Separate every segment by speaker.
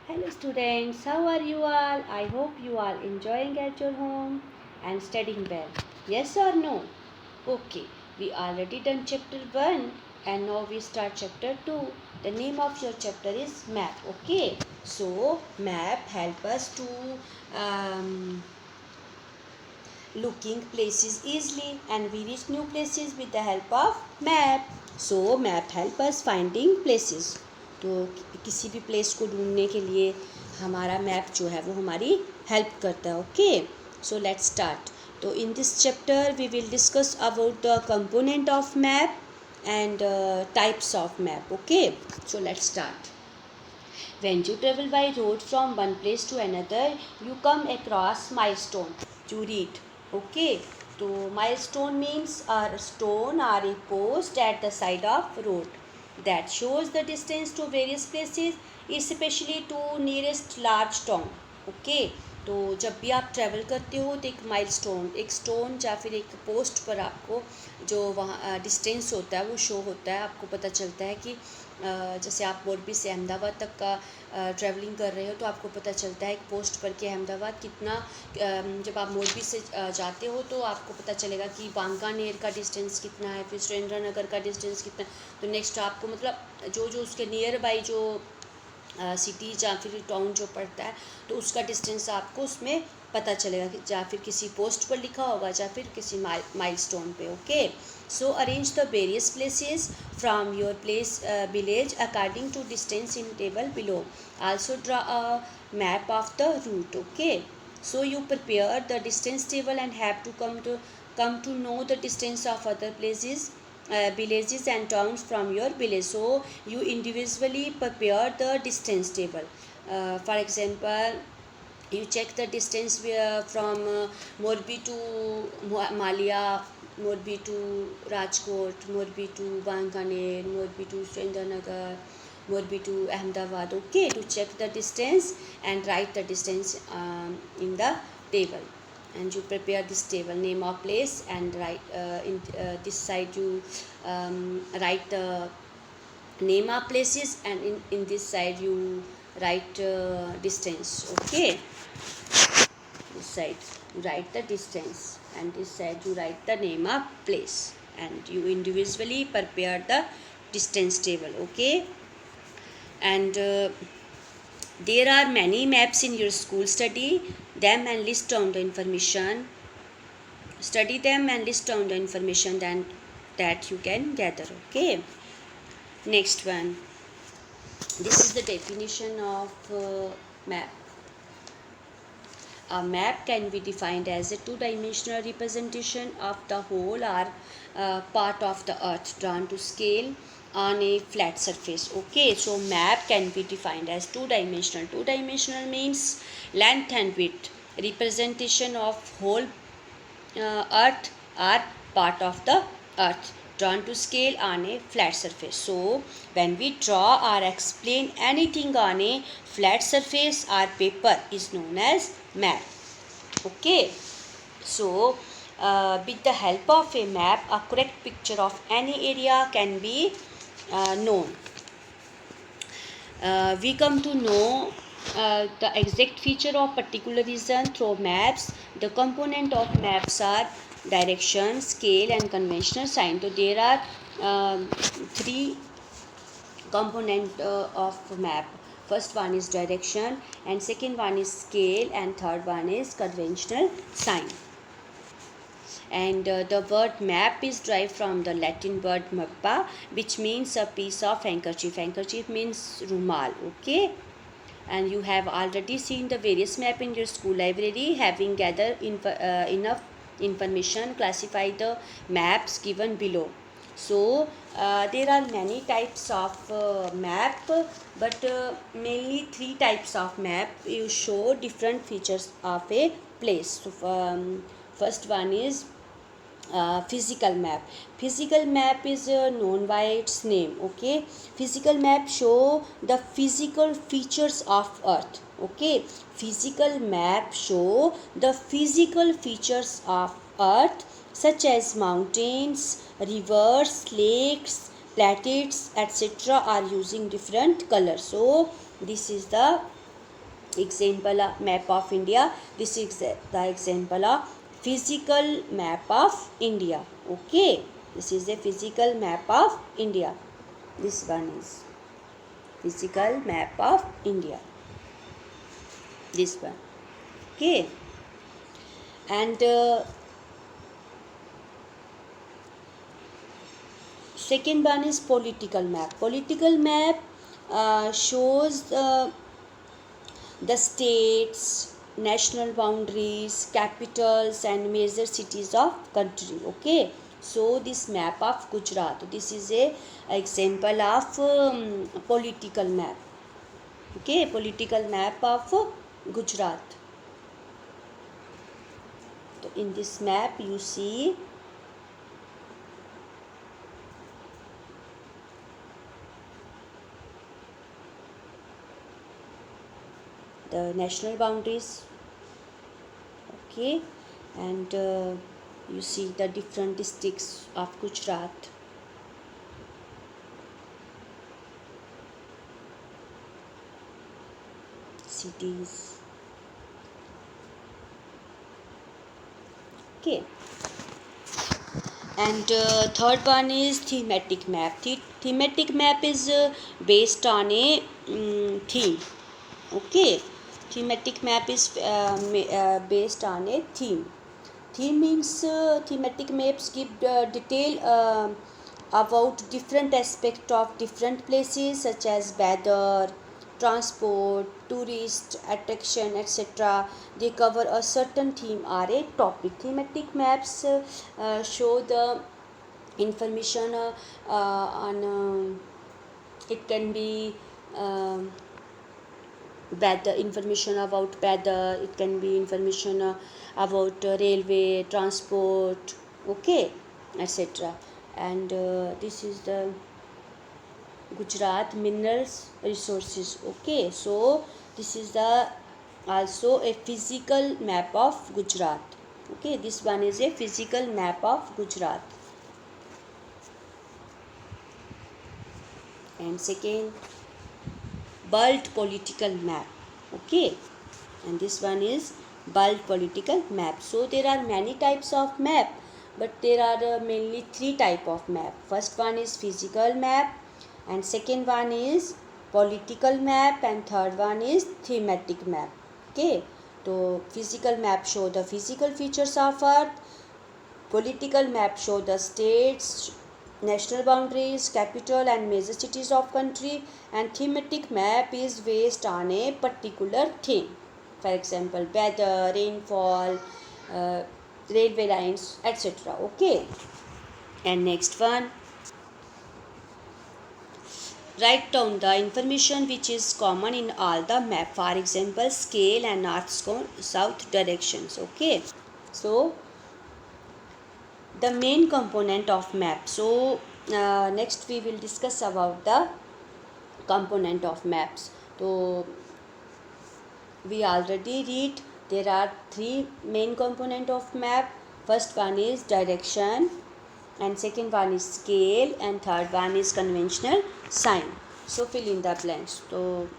Speaker 1: Hello students, how are you all? I hope you are enjoying at your home and studying well. Yes or no? Okay, we already done chapter 1 and now we start chapter 2. The name of your chapter is map. Okay, so map help us to um, looking places easily and we reach new places with the help of map. So map help us finding places. तो किसी भी place को ढूंढने के लिए हमारा map जो है वो हमारी हेल्प करता है. Okay, so let's start. तो in this chapter we will discuss about the component of map and types of map. Okay, so let's start. When you travel by road from one place to another, you come across milestone to read. Okay, so milestone means a stone or a post at the side of road that shows the distance to various places, especially to nearest large town. Okay, तो जब भी आप travel करते हो तो एक milestone, एक stone या फिर एक पोस्ट पर आपको जो वहाँ डिस्टेंस होता है वो शो होता है. आपको पता चलता है कि जैसे आप मोरबी से अहमदाबाद तक का ट्रैवलिंग कर रहे हो तो आपको पता चलता है एक पोस्ट पर कि अहमदाबाद कितना. जब आप मोरबी से जाते हो तो आपको पता चलेगा कि बांकानेर का डिस्टेंस कितना है, फिर सुरेंद्र नगर का डिस्टेंस कितना है. तो नेक्स्ट आपको मतलब जो जो उसके नियर बाई जो सिटी या फिर टाउन जो पड़ता है तो उसका डिस्टेंस आपको उसमें पता चलेगा कि या फिर किसी पोस्ट पर लिखा होगा या फिर किसी माइलस्टोन पे. Okay, so arrange the various places from your place village according to distance in table below. Also draw a map of the route. Okay, so you prepare the distance table and have to come to know the distance of other places, villages and towns from your village. So you individually prepare the distance table. For example, you check the distance from Morbi to Malia, Morbi to Rajkot, Morbi to Bankaner, Morbi to Surendranagar, Morbi to Ahmedabad. Okay, to check the distance and write the distance in the table. And you prepare this table, name of place, and write in this side you write the name of places, and in this side you write distance. Okay, this side you write the distance and this side you write the name of place, and you individually prepare the distance table. Okay, and there are many maps in your school. Study them and list down the information. Study them and list down the information then that you can gather. Okay, next one. This is the definition of map. A map can be defined as a two-dimensional representation of the whole or part of the earth drawn to scale on a flat surface. Okay, so map can be defined as two-dimensional. Two-dimensional means length and width, representation of whole earth or part of the earth drawn to scale on a flat surface. So when we draw or explain anything on a flat surface or paper is known as map. Okay, so with the help of a map a correct picture of any area can be known. We come to know the exact feature of particular region through maps. The component of maps are direction, scale and conventional sign. So there are three component of map. First one is direction, and second one is scale, and third one is conventional sign. And the word map is derived from the Latin word mappa, which means a piece of handkerchief. Handkerchief means rumal. Okay, and you have already seen the various map in your school library. Having gathered enough information, classify the maps given below. So there are many types of map, but mainly three types of map. You show different features of a place. So first one is physical map. Physical map is known by its name. Okay, physical map show the physical features of earth. Okay, physical map show the physical features of earth such as mountains, rivers, lakes, plateaus, etc. are using different colors. So this is the example map of India. This is the example of physical map of India. Okay, this is a physical map of India. This one is physical map of India. This one. Okay, and second one is political map. Political map shows the states, national boundaries, capitals and major cities of country. Okay, so this map of Gujarat, this is a example of political map. Okay, political map of Gujarat. So in this map you see the national boundaries. Okay, and you see the different districts of Gujarat. Cities. Okay, and third one is thematic map. Thematic map is based on a theme. Okay, thematic map is based on a theme. Theme means thematic maps give detail about different aspects of different places such as weather, transport, tourist attraction, etc. They cover a certain theme or a topic. Thematic maps show the information on it can be weather, information about weather, it can be information about railway transport, okay, etc. And this is the Gujarat minerals resources. Okay, so this is the also a physical map of Gujarat. Okay, this one is a physical map of Gujarat. And second, bulk political map. Okay, and this one is bulk political map. So there are many types of map, but there are mainly three type of map. First one is physical map, and second one is political map, and third one is thematic map. Okay, so physical map show the physical features of earth, political map show the states, national boundaries, capital and major cities of country, and thematic map is based on a particular theme. For example, weather, rainfall, uh, railway lines, etc. Okay, and next one, write down the information which is common in all the map. For example, scale and north south directions. Okay, so the main component of map. So next we will discuss about the component of maps. So we already read there are three main component of map. First one is direction, and second one is scale, and third one is conventional sign. So fill in the blanks. So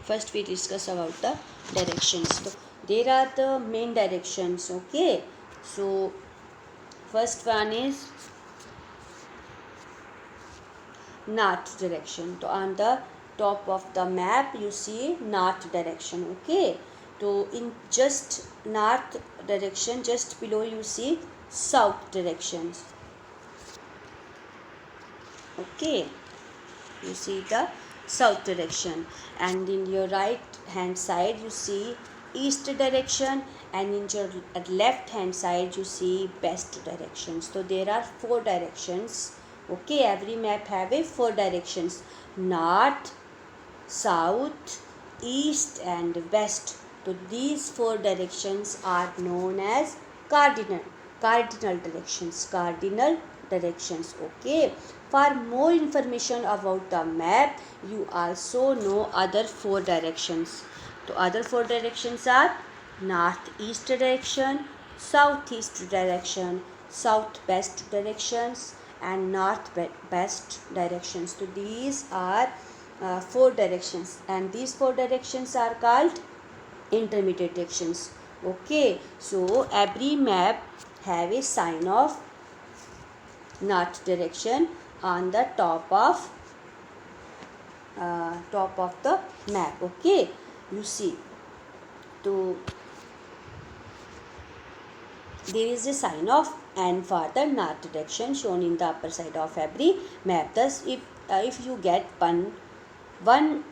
Speaker 1: first we discuss about the directions. So there are the main directions. Okay, so first one is north direction. So on the top of the map you see north direction. Okay, so in just north direction, just below you see south directions. Okay, you see the south direction, and in your right hand side you see east direction, and in your left hand side you see west direction. So there are four directions. Okay, every map have a four directions: north, south, east and west. So these four directions are known as cardinal directions. Okay, for more information about the map, you also know other four directions. So other four directions are northeast direction, southeast direction, southwest directions and northwest directions. So these are four directions, and these four directions are called intermediate directions. Okay, so every map have a sign of north direction on the top of the map. Okay, you see, so there is a sign of N for the north direction shown in the upper side of every map. Thus, if you get one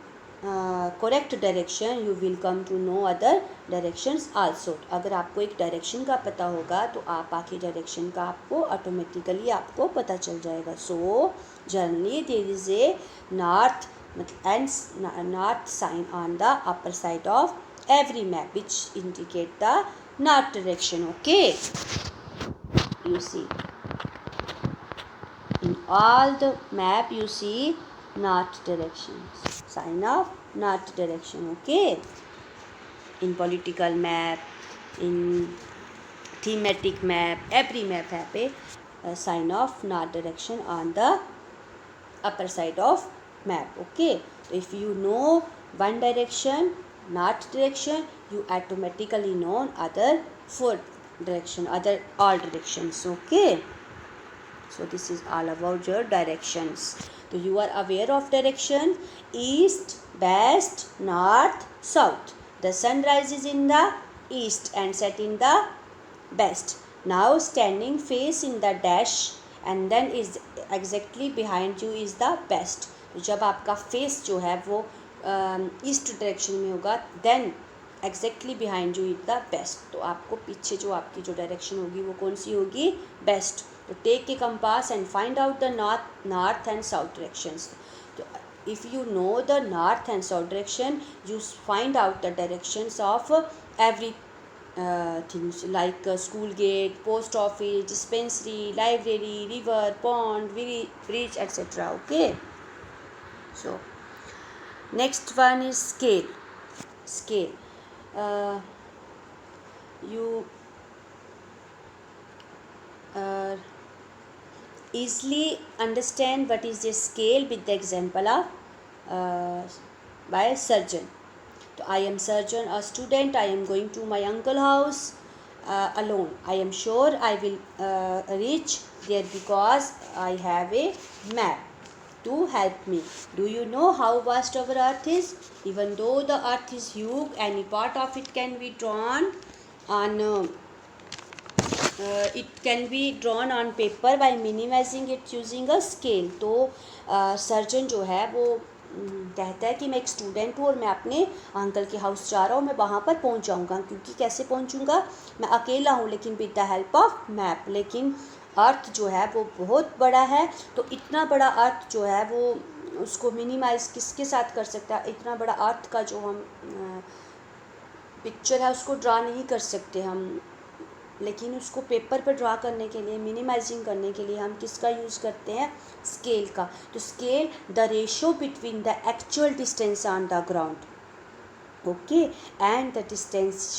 Speaker 1: correct direction, you will come to know other directions also. अगर आपको एक direction का पता होगा तो आप बाकी direction का आपको ऑटोमेटिकली आपको पता चल जाएगा. So generally there is a north north sign on the upper side of every map which indicate the north direction. Okay, you see, in all the map you see north directions, sign of north direction. Okay, in political map, in thematic map, every map have a sign of north direction on the upper side of map. Okay, so if you know one direction, north direction, you automatically know other four direction, other all directions. Okay, so this is all about your directions. So you are aware of direction: east, west, north, south. The sun rises in the east and set in the west. Now standing face in the dash and then is exactly behind you is the west. तो जब आपका face जो है वो east direction में होगा, then exactly behind you is the west. तो आपको पीछे जो आपकी जो डायरेक्शन होगी वो कौन सी होगी? वेस्ट. तो take a compass and find out the north and south directions. तो if you know the north and south direction, you find out the directions of every things like school gate, post office, dispensary, library, river, pond, bridge, etc. Okay, so next one is scale. You easily understand what is a scale with the example of by surgeon. So I am surgeon, a student. I am going to my uncle house alone. I am sure I will reach there because I have a map to help me. Do you know how vast our earth is? Even though the earth is huge, any part of it can be drawn on it can be drawn on paper by minimizing it using a scale. तो surgeon जो है वो कहता है कि मैं एक student हूँ और मैं अपने अंकल के हाउस जा रहा हूँ, मैं वहाँ पर पहुँच जाऊँगा. क्योंकि कैसे पहुँचूँगा? मैं अकेला हूँ लेकिन with the help of map. लेकिन अर्थ जो है वो बहुत बड़ा है, तो इतना बड़ा अर्थ जो है वो उसको मिनिमाइज़ किसके साथ कर सकता है? इतना बड़ा अर्थ का जो हम पिक्चर है उसको ड्रा नहीं कर सकते हम, लेकिन उसको पेपर पर ड्रा करने के लिए, मिनिमाइजिंग करने के लिए हम किसका यूज़ करते हैं? स्केल का. तो scale the ratio between the actual distance on the ground, okay, and the distance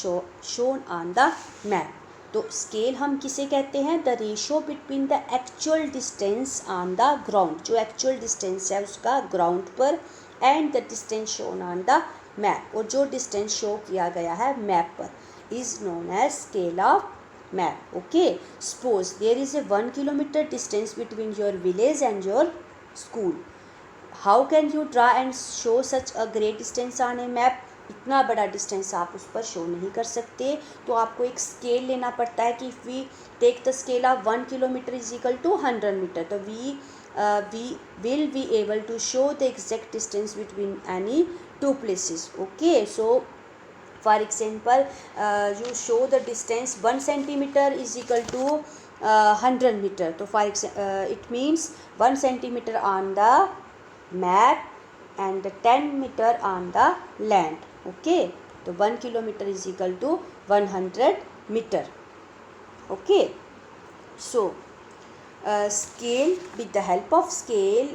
Speaker 1: shown on the map. तो स्केल हम किसे कहते हैं? The ratio between the actual distance on the ground, जो एक्चुअल डिस्टेंस है उसका ग्राउंड पर, and the distance shown on the map, और जो डिस्टेंस शो किया गया है मैप पर, is known as scale of map. Okay, suppose there is a 1 kilometer distance between your village and your school. How can you draw and show such a great distance on a map? इतना बड़ा distance आप उस पर show नहीं कर सकते, तो आपको एक स्केल लेना पड़ता है कि we take the scale of 1 kilometre is equal to 100 metre. तो we will be able to show the exact distance between any two places. Okay, so for example, you show the distance 1 centimeter is equal to 100 meter. So for example, it means 1 centimeter on the map and 10 meter on the land. Okay, so 1 kilometer is equal to 100 meter. Okay, so scale, with the help of scale,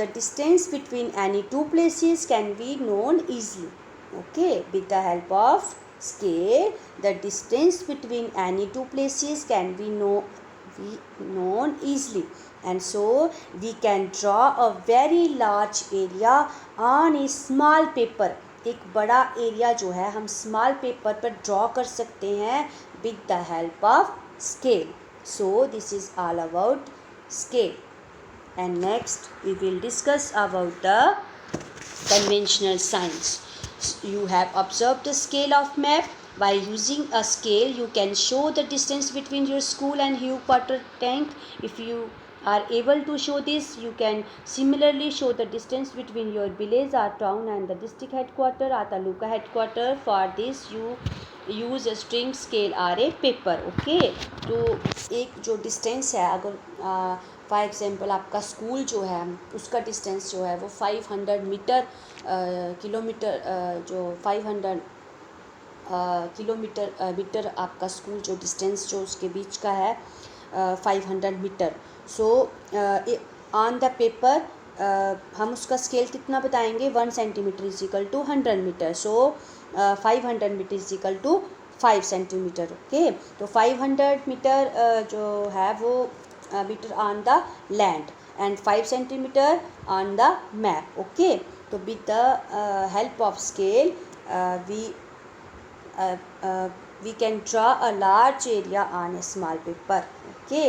Speaker 1: the distance between any two places can be known easily. Okay, with the help of scale, the distance between any two places can be known easily. and so we can draw a very large area on a small paper. एक बड़ा area जो है हम small paper पर draw कर सकते हैं with the help of scale. So this is all about scale. And next we will discuss about the conventional signs. You have observed the scale of map. By using a scale you can show the distance between your school and your water tank. If you are able to show this, you can similarly show the distance between your village or town and the district headquarter or taluka headquarter. For this you use a string, scale or a paper. Okay, तो एक जो distance है, अगर for example आपका school जो है उसका distance जो है वो 500 मीटर किलोमीटर जो 500 किलोमीटर मीटर आपका स्कूल जो डिस्टेंस जो उसके बीच का है 500 metre. So on the paper हम उसका स्केल कितना बताएंगे 1 centimetre is equal to 100 metre. So 500 metre is equal to 5 centimetre. Okay, तो 500 मीटर जो है वो meter on the land and 5 centimeter on the map. Okay, so with the help of scale we can draw a large area on a small paper. Okay,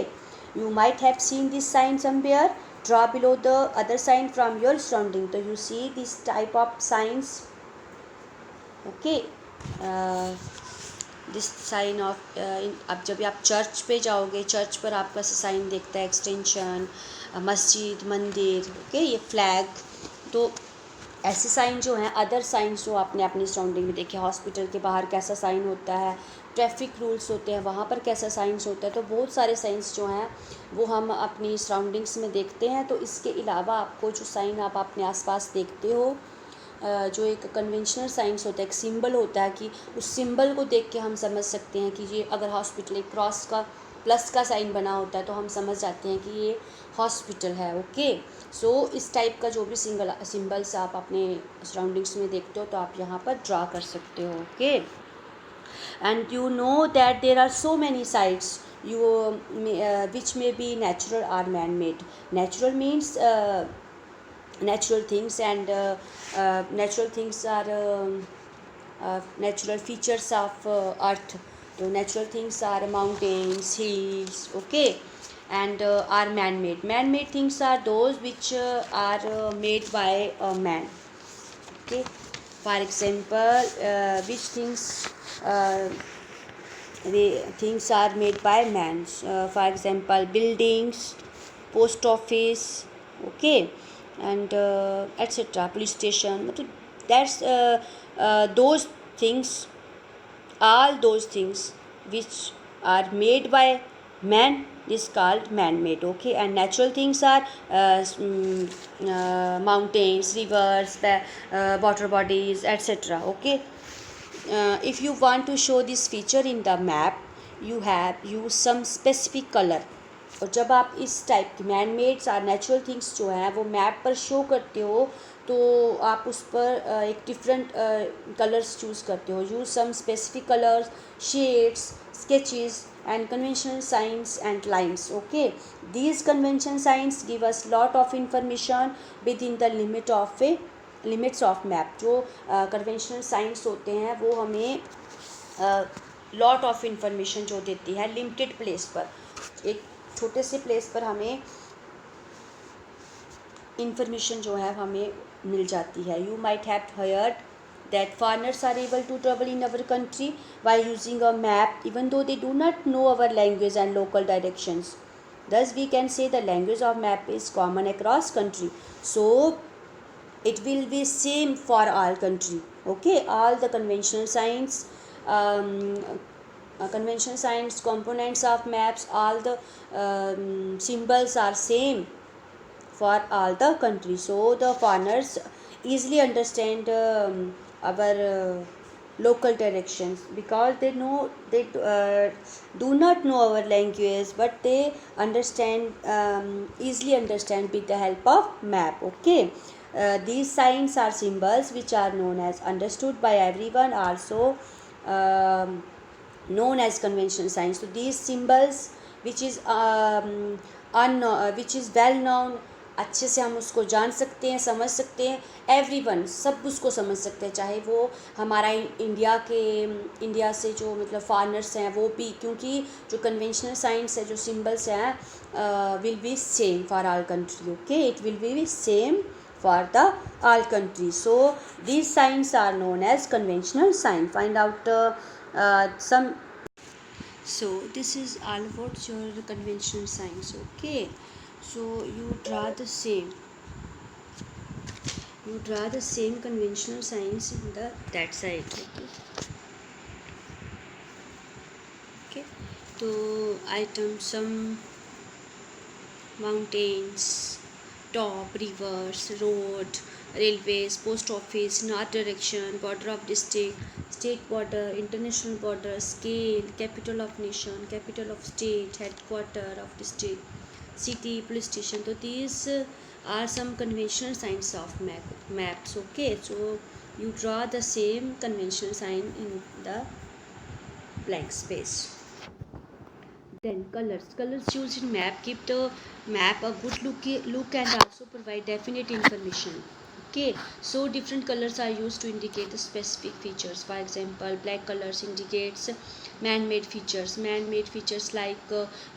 Speaker 1: you might have seen this sign somewhere. Draw below the other sign from your surrounding. So you see this type of signs. Okay, this sign of अब जब आप church पे जाओगे, church पर आपका sign देखता है extension, मस्जिद, मंदिर. ओके, ये फ्लैग. तो ऐसे साइन जो हैं, अदर साइंस जो आपने अपनी सराउंडिंग में देखे, हॉस्पिटल के बाहर कैसा साइन होता है, ट्रैफिक रूल्स होते हैं वहाँ पर कैसा साइंस होता है. तो बहुत सारे साइंस जो हैं वो हम अपनी सराउंडिंग्स में देखते हैं. तो इसके अलावा आपको जो साइन आप अपने आसपास देखते हो, जो एक कन्वेंशनल साइंस होता है, एक सिंबल होता है कि उस सिंबल को देख के हम समझ सकते हैं कि ये अगर हॉस्पिटल एक क्रॉस का प्लस का साइन बना होता है तो हम समझ जाते हैं कि ये हॉस्पिटल है. ओके, सो इस टाइप का जो भी सिंबल्स आप अपने सराउंडिंग्स में देखते हो तो आप यहाँ पर ड्रा कर सकते हो. Okay, and you know that there are so many sites which may be natural or man made. Natural means natural things, and natural things are natural features of earth. So natural things are mountains, hills. Okay, and are man made. Man made things are those which are made by a man. Okay, for example, which things the things are made by man. For example, buildings, post office. Okay, and etc. police station. That's those things, all those things which are made by man is called man-made. Okay, and natural things are mountains, rivers, water bodies, etc. Okay, if you want to show this feature in the map, you have use some specific color. और जब आप इस type की man maids और natural things जो हैं वो map पर शो करते हो तो आप उस पर एक डिफरेंट कलर्स चूज़ करते हो. Use some specific colours, shades, sketches and conventional signs and lines. Okay, these convention signs give us lot of information within the limits of map. जो conventional signs होते हैं वो हमें lot of information जो देती है limited place पर, एक छोटे से प्लेस पर हमें इंफॉर्मेशन जो है हमें मिल जाती है. You might have heard that foreigners are able to travel in our country by using a map even though they do not know our language and local directions. Thus we can say the language of map is common across country. So it will be same for all country. Okay, all the conventional signs, conventional signs, components of maps, all the symbols are same for all the country. So the foreigners easily understand our local directions because they know they do not know our language, but they understand easily understand with the help of map. Okay, these signs are symbols which are known as understood by everyone, also known as conventional signs. So these symbols which is which is well known, अच्छे से हम उसको जान सकते हैं, समझ सकते हैं। एवरीवन, सब उसको समझ सकते हैं, चाहे वो हमारा इंडिया से जो मतलब फॉरेनर्स हैं वो भी, क्योंकि जो कन्वेंशनल साइंस है, जो सिंबल्स हैं will be same for all country. Okay, it will be same for the all countries. So these signs are known as conventional sign. Find out some. So this is all about your conventional signs. Okay, so you draw the same conventional signs in the that side. Okay, so item some mountains, top, rivers, road, railways, post office, north direction, border of district, state border, international border, scale, capital of nation, capital of state, headquarter of district, city, police station. So these are some conventional signs of maps. Okay, so you draw the same conventional sign in the blank space. Then colors used in map give the map a good look and also provide definite information. Okay, so different colors are used to indicate the specific features. For example, black colors indicates man-made features like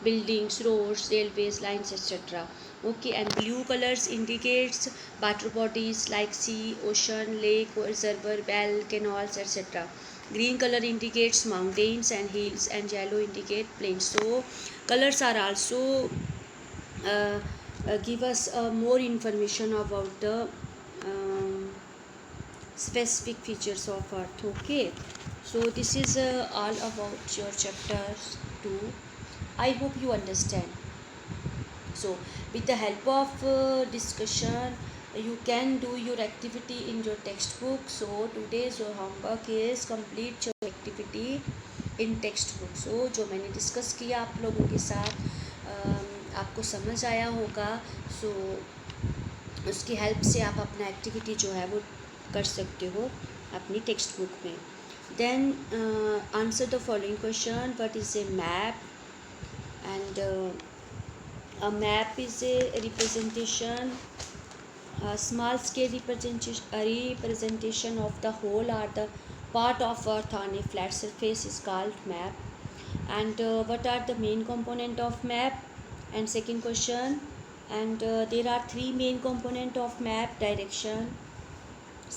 Speaker 1: buildings, roads, railways, lines, etc. Okay, and blue colors indicates water bodies like sea, ocean, lake, reservoir, well, canals, etc. Green color indicates mountains and hills, and yellow indicate plains. So colors are also give us more information about the specific features of earth. Okay, so this is all about your chapter 2. I hope you understand. So with the help of discussion, you can do your activity in your textbook. So today's your homework is complete your activity in textbook. So जो मैंने discuss किया आप लोगों के साथ आपको समझ आया होगा. सो उसकी हेल्प से आप अपना एक्टिविटी जो है वो कर सकते हो अपनी टेक्स्ट बुक में. Then answer the following question. What is a map? And a map is a representation, a small scale representation of the whole or the part of earth on a flat surface is called map. And what are the main component of map? And second question, and there are three main component of map: direction,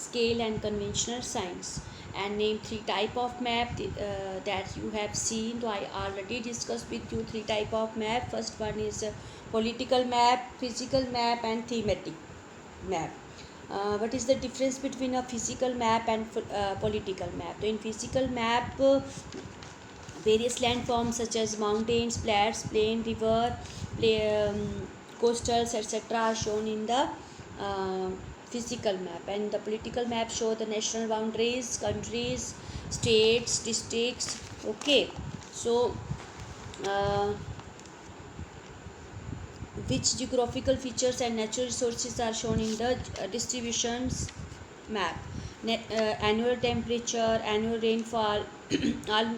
Speaker 1: scale, and conventional signs. And name three type of map that you have seen. So I already discussed with you three type of map. First one is political map, physical map, and thematic map. What is the difference between a physical map and political map? So in physical map, various landforms such as mountains, flats, plain, river, coastals, etc. are shown in the physical map. And the political map show the national boundaries, countries, states, districts. Okay, so which geographical features and natural resources are shown in the distributions map? Annual temperature, annual rainfall, all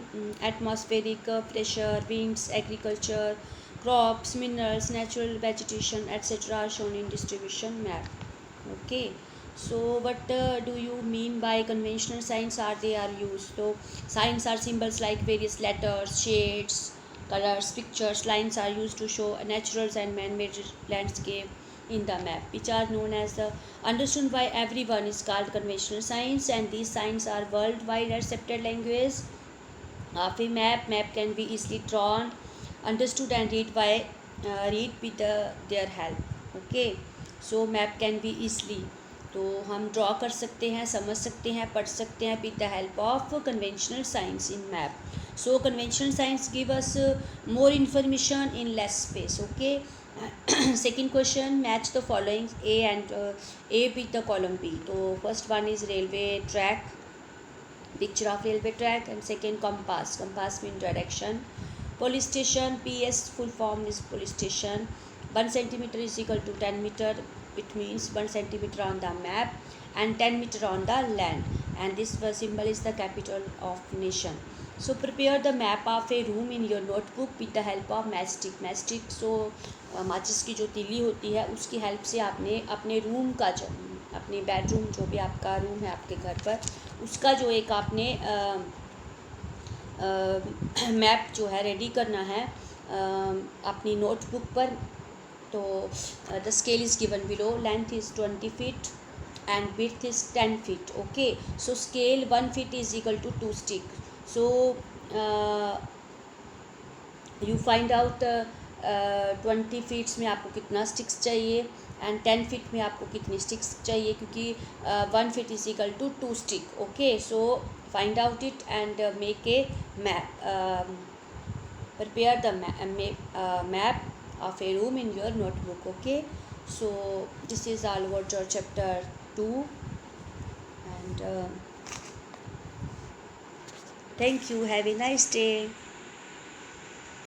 Speaker 1: atmospheric pressure, winds, agriculture, crops, minerals, natural vegetation, etc. are shown in distribution map. Okay, so what do you mean by conventional signs? They are used? So signs are symbols like various letters, shades, colors, pictures. Lines are used to show natural and man-made landscape in the map, which are known as the understood by everyone is called conventional signs. And these signs are worldwide accepted language of a map can be easily drawn, understood, and read with their help. Okay, so map can be easily, तो हम draw कर सकते हैं, समझ सकते हैं, पढ़ सकते हैं with the help of conventional signs in map. So conventional signs give us more information in less space. Okay, second question, match the following A and A with the column B. So first one is railway track, picture of railway track, and second compass mean direction. Police station, PS full form is police station. 1 centimeter is equal to 10 meter, it means 1 centimeter on the map and 10 meter on the land. And this symbol is the capital of nation. So prepare the map of a room in your notebook with the help of matchstick. So माचिस की जो तीली होती है उसकी help से आपने अपने रूम का जो अपने बेडरूम जो भी आपका रूम है आपके घर पर उसका जो एक आपने मैप जो है रेडी करना है अपनी नोटबुक पर. तो the scale is given below. Length is 20 feet and width is 10 feet. Okay, so scale 1 feet is equal to 2 stick. So you find out 20 feet में आपको कितना स्टिक्स चाहिए एंड 10 feet में आपको कितनी स्टिक्स चाहिए, क्योंकि 1 feet is equal to 2 stick. Okay, so find out it and make a map. Prepare the map of a room in your notebook. Okay, so this is all about your chapter 2 and thank you. Have a nice day.